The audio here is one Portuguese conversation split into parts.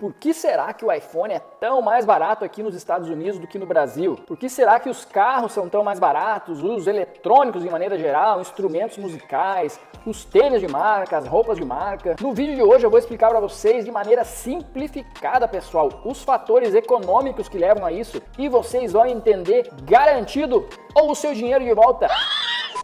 Por que será que o iPhone é tão mais barato aqui nos Estados Unidos do que no Brasil? Por que será que os carros são tão mais baratos, os eletrônicos de maneira geral, instrumentos musicais, os tênis de marca, as roupas de marca? No vídeo de hoje eu vou explicar para vocês de maneira simplificada, pessoal, os fatores econômicos que levam a isso e vocês vão entender garantido ou o seu dinheiro de volta.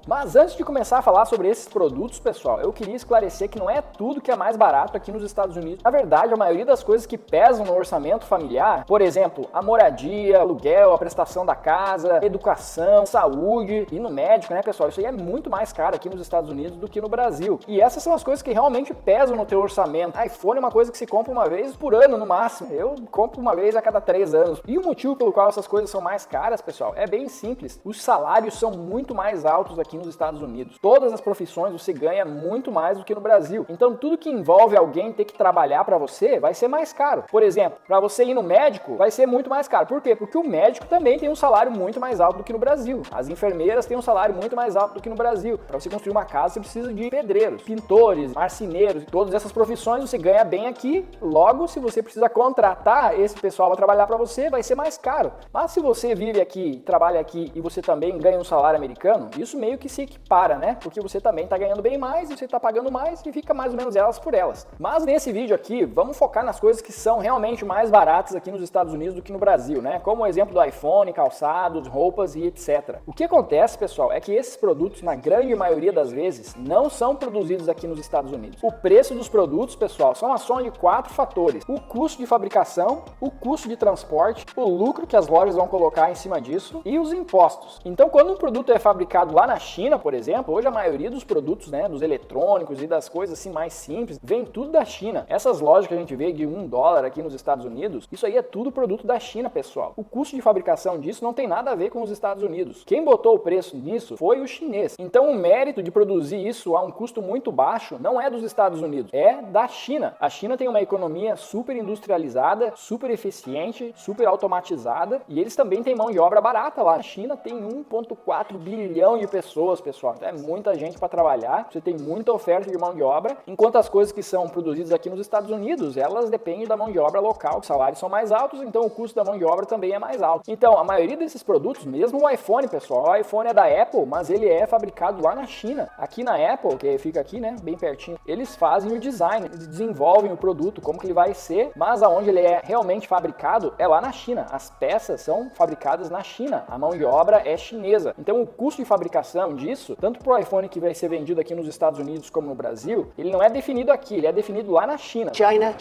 Mas antes de começar a falar sobre esses produtos, pessoal, eu queria esclarecer que não é tudo que é mais barato aqui nos Estados Unidos. Na verdade, a maioria das coisas que pesam no orçamento familiar, por exemplo, a moradia, aluguel, a prestação da casa, educação, saúde e no médico, né, pessoal? Isso aí é muito mais caro aqui nos Estados Unidos do que no Brasil. E essas são as coisas que realmente pesam no teu orçamento. iPhone é uma coisa que se compra uma vez por ano, no máximo. Eu compro uma vez a cada 3 anos. E o motivo pelo qual essas coisas são mais caras, pessoal, é bem simples. Os salários são muito mais altos aqui nos Estados Unidos. Todas as profissões você ganha muito mais do que no Brasil. Então tudo que envolve alguém ter que trabalhar para você vai ser mais caro. Por exemplo, para você ir no médico vai ser muito mais caro. Por quê? Porque o médico também tem um salário muito mais alto do que no Brasil. As enfermeiras têm um salário muito mais alto do que no Brasil. Para você construir uma casa você precisa de pedreiros, pintores, marceneiros. Todas essas profissões você ganha bem aqui. Logo, se você precisa contratar esse pessoal para trabalhar para você, vai ser mais caro. Mas se você vive aqui, trabalha aqui e você também ganha um salário americano, isso meio que se equipara, né? Porque você também está ganhando bem mais e você está pagando mais e fica mais ou menos elas por elas. Mas nesse vídeo aqui, vamos focar nas coisas que são realmente mais baratas aqui nos Estados Unidos do que no Brasil, né? Como o exemplo do iPhone, calçados, roupas e etc. O que acontece, pessoal, é que esses produtos, na grande maioria das vezes, não são produzidos aqui nos Estados Unidos. O preço dos produtos, pessoal, são a soma de 4 fatores: o custo de fabricação, o custo de transporte, o lucro que as lojas vão colocar em cima disso e os impostos. Então, quando um produto é fabricado lá na China, por exemplo, hoje a maioria dos produtos, né, dos eletrônicos e das coisas assim mais simples, vem tudo da China. Essas lojas que a gente vê de $1 aqui nos Estados Unidos, isso aí é tudo produto da China, pessoal. O custo de fabricação disso não tem nada a ver com os Estados Unidos. Quem botou o preço nisso foi o chinês. Então o mérito de produzir isso a um custo muito baixo não é dos Estados Unidos, é da China. A China tem uma economia super industrializada, super eficiente, super automatizada e eles também têm mão de obra barata lá. A China tem 1,4 bilhão de pessoas, pessoal. Então é muita gente para trabalhar, você tem muita oferta de mão de obra, enquanto as coisas que são produzidas aqui nos Estados Unidos, elas dependem da mão de obra local. Os salários são mais altos, então o custo da mão de obra também é mais alto. Então, a maioria desses produtos, mesmo o iPhone, pessoal, o iPhone é da Apple, mas ele é fabricado lá na China. Aqui na Apple, que fica aqui, né, bem pertinho, eles fazem o design, eles desenvolvem o produto, como que ele vai ser, mas aonde ele é realmente fabricado é lá na China. As peças são fabricadas na China, a mão de obra é chinesa. Então, o custo de fabricação disso, tanto para o iPhone que vai ser vendido aqui nos Estados Unidos como no Brasil, ele não é definido aqui, ele é definido lá na China. China.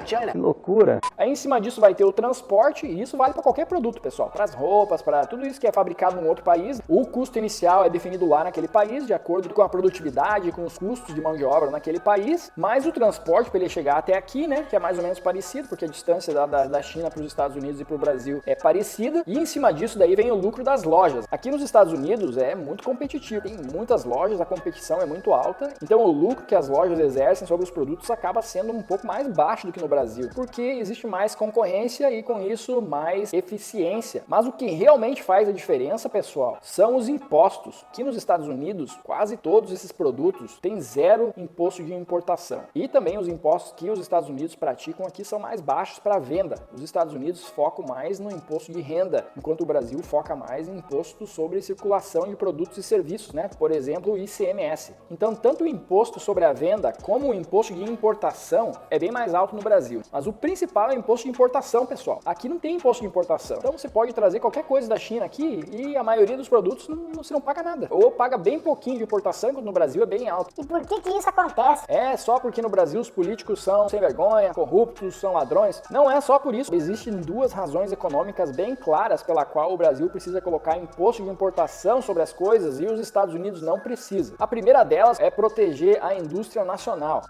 Que loucura! Aí em cima disso vai ter o transporte, e isso vale para qualquer produto, pessoal, para as roupas, para tudo isso que é fabricado em outro país. O custo inicial é definido lá naquele país, de acordo com a produtividade, com os custos de mão de obra naquele país, mas o transporte para ele chegar até aqui, né, que é mais ou menos parecido, porque a distância da China para os Estados Unidos e para o Brasil é parecida, e em cima disso daí vem o lucro das lojas. Aqui nos Estados Unidos é muito competitivo, tem muitas lojas, a competição é muito alta, então o lucro que as lojas exercem sobre os produtos acaba sendo um pouco mais baixo do que no Brasil, porque existe mais concorrência e com isso mais eficiência. Mas o que realmente faz a diferença, pessoal, são os impostos. Aqui nos Estados Unidos, quase todos esses produtos têm 0 imposto de importação. E também os impostos que os Estados Unidos praticam aqui são mais baixos para venda. Os Estados Unidos focam mais no imposto de renda, enquanto o Brasil foca mais em imposto sobre circulação de produtos e serviços, né? Por exemplo, o ICMS. Então, tanto o imposto sobre a venda como o imposto de importação é bem mais alto no Brasil. Mas o principal é o imposto de importação, pessoal. Aqui não tem imposto de importação. Então, você pode trazer qualquer coisa da China aqui e a maioria dos produtos você não paga nada. Ou paga bem pouquinho de importação, enquanto no Brasil é bem alto. E por que isso acontece? É só porque no Brasil os políticos são sem vergonha, corruptos, são ladrões. Não é só por isso. Existem 2 razões econômicas bem claras pela qual o Brasil precisa colocar imposto de importação sobre as coisas e os Estados Unidos não precisam. A primeira delas é proteger a indústria nacional.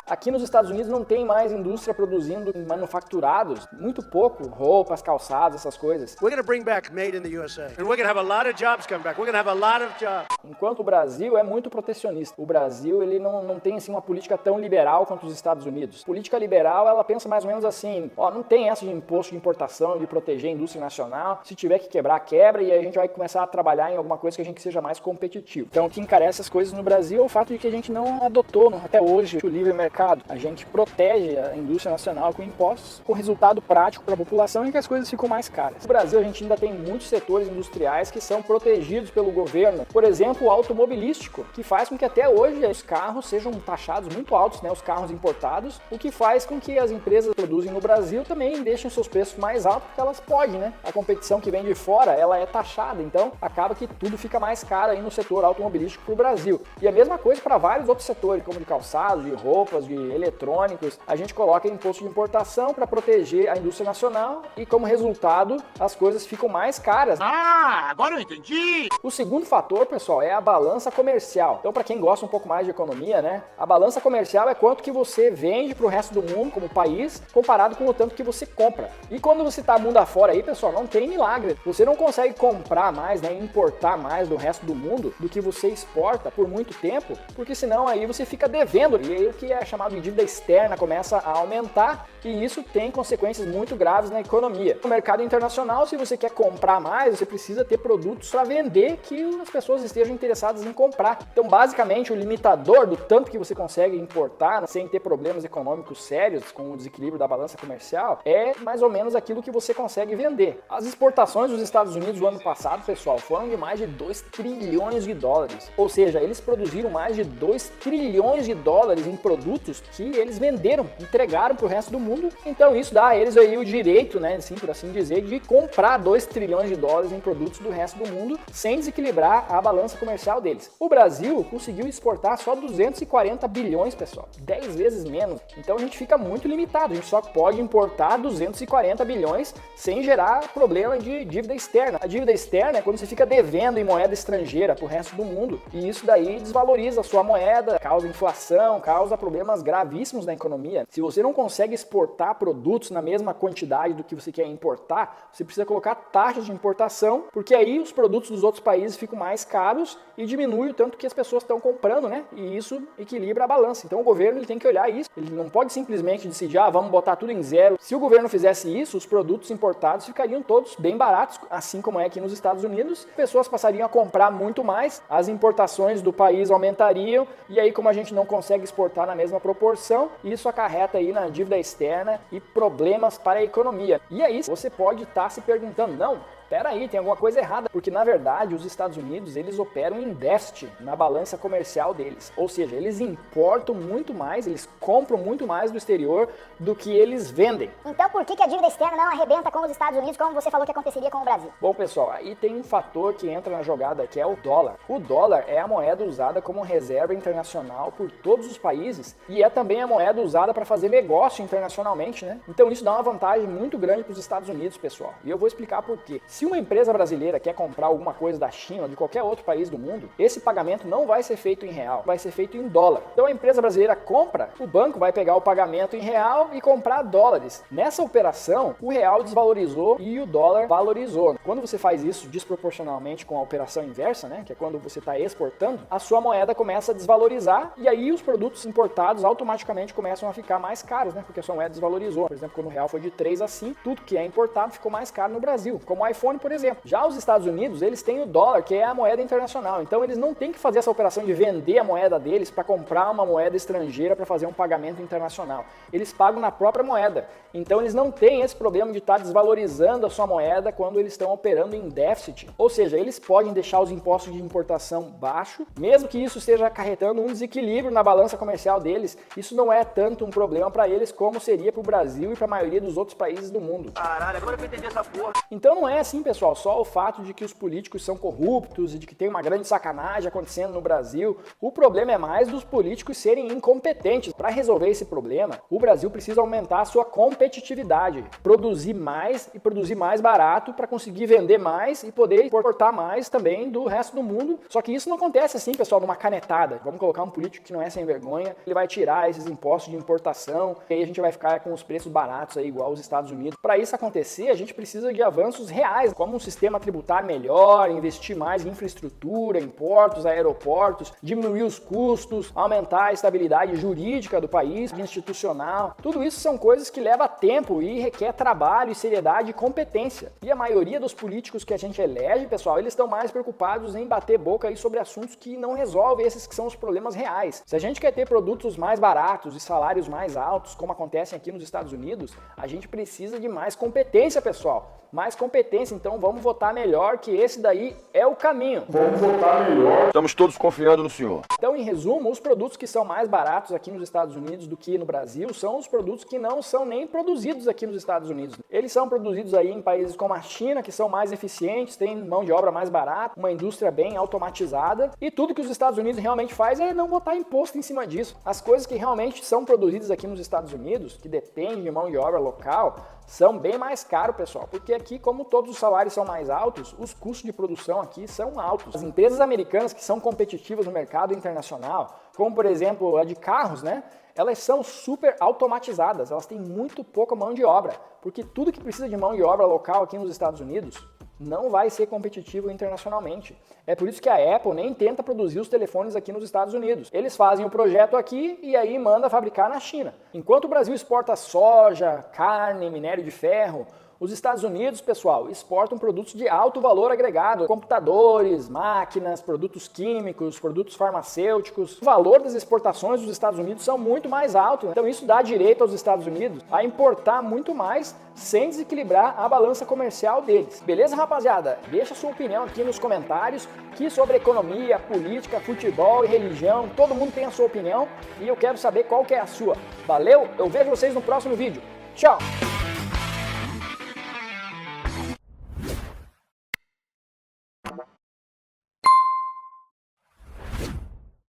Aqui nos Estados Unidos não tem mais indústria produzindo manufaturados, muito pouco, roupas, calçados, essas coisas. We're going to bring back made in the USA. And we're going to have a lot of jobs come back. We're going to have a lot of jobs. Enquanto o Brasil é muito protecionista. O Brasil, ele não tem assim uma política tão liberal quanto os Estados Unidos. Política liberal, ela pensa mais ou menos assim, ó, não tem essa de imposto de importação, de proteger a indústria nacional. Se tiver que quebrar, quebra, e aí a gente vai começar a trabalhar em alguma coisa que a gente seja mais competitivo. Então, o que encarece as coisas no Brasil é o fato de que a gente não adotou até hoje o livre mercado. A gente protege a indústria nacional com impostos, com resultado prático para a população e que as coisas ficam mais caras. No Brasil, a gente ainda tem muitos setores industriais que são protegidos pelo governo. Por exemplo, o automobilístico, que faz com que até hoje os carros sejam taxados muito altos, né, os carros importados, o que faz com que as empresas que produzem no Brasil também deixem seus preços mais altos, porque elas podem, né? A competição que vem de fora, ela é taxada, então acaba que tudo fica mais caro aí no setor automobilístico para o Brasil. E a mesma coisa para vários outros setores, como de calçados, de roupas, de eletrônicos. A gente coloca imposto de importação para proteger a indústria nacional e, como resultado, as coisas ficam mais caras. Ah, agora eu entendi! O segundo fator, pessoal, é a balança comercial. Então, para quem gosta um pouco mais de economia, né? A balança comercial é quanto que você vende para o resto do mundo como país, comparado com o tanto que você compra. E quando você está mundo afora aí, pessoal, não tem milagre. Você não consegue comprar mais, né, importar mais do resto do mundo do que você exporta por muito tempo, porque senão aí você fica devendo. E aí o que é chamado de dívida externa começa a aumentar e isso tem consequências muito graves na economia. No mercado internacional, se você quer comprar mais, você precisa ter produtos para vender que as pessoas estejam interessadas em comprar. Então, basicamente, o limitador do tanto que você consegue importar sem ter problemas econômicos sérios com o desequilíbrio da balança comercial é mais ou menos aquilo que você consegue vender. As exportações dos Estados Unidos no ano passado, pessoal, foram de mais de 2 trilhões de dólares. Ou seja, eles produziram mais de 2 trilhões de dólares em produtos que eles venderam, entregaram para o resto do mundo. Então isso dá a eles aí o direito, né, assim, por assim dizer, de comprar 2 trilhões de dólares em produtos do resto do mundo sem desequilibrar a balança comercial deles. O Brasil conseguiu exportar só 240 bilhões, pessoal, 10 vezes menos. Então a gente fica muito limitado, a gente só pode importar 240 bilhões sem gerar problema de dívida externa. A dívida externa é quando você fica devendo em moeda estrangeira para o resto do mundo e isso daí desvaloriza a sua moeda, causa inflação, causa problemas gravíssimos na economia. Se você não consegue exportar produtos na mesma quantidade do que você quer importar, você precisa colocar taxas de importação, porque aí os produtos dos outros países ficam mais caros e diminui o tanto que as pessoas estão comprando, né? E isso equilibra a balança. Então o governo ele tem que olhar isso. Ele não pode simplesmente decidir, vamos botar tudo em zero. Se o governo fizesse isso, os produtos importados ficariam todos bem baratos, assim como é aqui nos Estados Unidos. Pessoas passariam a comprar muito mais, as importações do país aumentariam e aí como a gente não consegue exportar na mesma proporção, isso acarreta aí na dívida externa e problemas para a economia. E aí você pode estar se perguntando, não, peraí, tem alguma coisa errada, porque na verdade os Estados Unidos eles operam em déficit na balança comercial deles, ou seja, eles importam muito mais, eles compram muito mais do exterior do que eles vendem. Então por que a dívida externa não arrebenta com os Estados Unidos, como você falou que aconteceria com o Brasil? Bom pessoal, aí tem um fator que entra na jogada que é o dólar. O dólar é a moeda usada como reserva internacional por todos os países e é também a moeda usada para fazer negócio internacionalmente, né? Então isso dá uma vantagem muito grande para os Estados Unidos, pessoal, e eu vou explicar por quê. Se uma empresa brasileira quer comprar alguma coisa da China ou de qualquer outro país do mundo, esse pagamento não vai ser feito em real, vai ser feito em dólar. Então a empresa brasileira compra, o banco vai pegar o pagamento em real e comprar dólares. Nessa operação, o real desvalorizou e o dólar valorizou. Quando você faz isso desproporcionalmente com a operação inversa, né, que é quando você está exportando, a sua moeda começa a desvalorizar e aí os produtos importados automaticamente começam a ficar mais caros, né, porque a sua moeda desvalorizou. Por exemplo, quando o real foi de 3 a 5, tudo que é importado ficou mais caro no Brasil, como o iPhone, por exemplo. Já os Estados Unidos, eles têm o dólar, que é a moeda internacional. Então eles não têm que fazer essa operação de vender a moeda deles para comprar uma moeda estrangeira para fazer um pagamento internacional. Eles pagam na própria moeda. Então eles não têm esse problema de estar desvalorizando a sua moeda quando eles estão operando em déficit. Ou seja, eles podem deixar os impostos de importação baixo, mesmo que isso esteja acarretando um desequilíbrio na balança comercial deles. Isso não é tanto um problema para eles como seria para o Brasil e para a maioria dos outros países do mundo. Caralho, agora eu vou entender essa porra. Então não é assim assim, pessoal, só o fato de que os políticos são corruptos e de que tem uma grande sacanagem acontecendo no Brasil. O problema é mais dos políticos serem incompetentes. Para resolver esse problema, o Brasil precisa aumentar a sua competitividade, produzir mais e produzir mais barato para conseguir vender mais e poder importar mais também do resto do mundo. Só que isso não acontece assim, pessoal, numa canetada. Vamos colocar um político que não é sem vergonha, ele vai tirar esses impostos de importação e aí a gente vai ficar com os preços baratos aí, igual os Estados Unidos. Para isso acontecer, a gente precisa de avanços reais, como um sistema tributário melhor, investir mais em infraestrutura, em portos, aeroportos, diminuir os custos, aumentar a estabilidade jurídica do país, institucional. Tudo isso são coisas que levam tempo e requer trabalho, seriedade e competência. E a maioria dos políticos que a gente elege, pessoal, eles estão mais preocupados em bater boca aí sobre assuntos que não resolvem esses que são os problemas reais. Se a gente quer ter produtos mais baratos e salários mais altos, como acontecem aqui nos Estados Unidos, a gente precisa de mais competência, pessoal. Mais competência, então vamos votar melhor, que esse daí é o caminho. Vamos votar melhor. Estamos todos confiando no senhor. Então, em resumo, os produtos que são mais baratos aqui nos Estados Unidos do que no Brasil são os produtos que não são nem produzidos aqui nos Estados Unidos. Eles são produzidos aí em países como a China, que são mais eficientes, têm mão de obra mais barata, uma indústria bem automatizada, e tudo que os Estados Unidos realmente faz é não botar imposto em cima disso. As coisas que realmente são produzidas aqui nos Estados Unidos, que dependem de mão de obra local, são bem mais caros, pessoal, porque aqui, como todos os salários são mais altos, os custos de produção aqui são altos. As empresas americanas que são competitivas no mercado internacional, como por exemplo a de carros, né? Elas são super automatizadas, elas têm muito pouca mão de obra, porque tudo que precisa de mão de obra local aqui nos Estados Unidos não vai ser competitivo internacionalmente. É por isso que a Apple nem tenta produzir os telefones aqui nos Estados Unidos. Eles fazem o projeto aqui e aí manda fabricar na China. Enquanto o Brasil exporta soja, carne, minério de ferro, os Estados Unidos, pessoal, exportam produtos de alto valor agregado, computadores, máquinas, produtos químicos, produtos farmacêuticos. O valor das exportações dos Estados Unidos são muito mais alto, então isso dá direito aos Estados Unidos a importar muito mais sem desequilibrar a balança comercial deles. Beleza, rapaziada? Deixa sua opinião aqui nos comentários, que sobre economia, política, futebol e religião, todo mundo tem a sua opinião e eu quero saber qual que é a sua. Valeu? Eu vejo vocês no próximo vídeo. Tchau!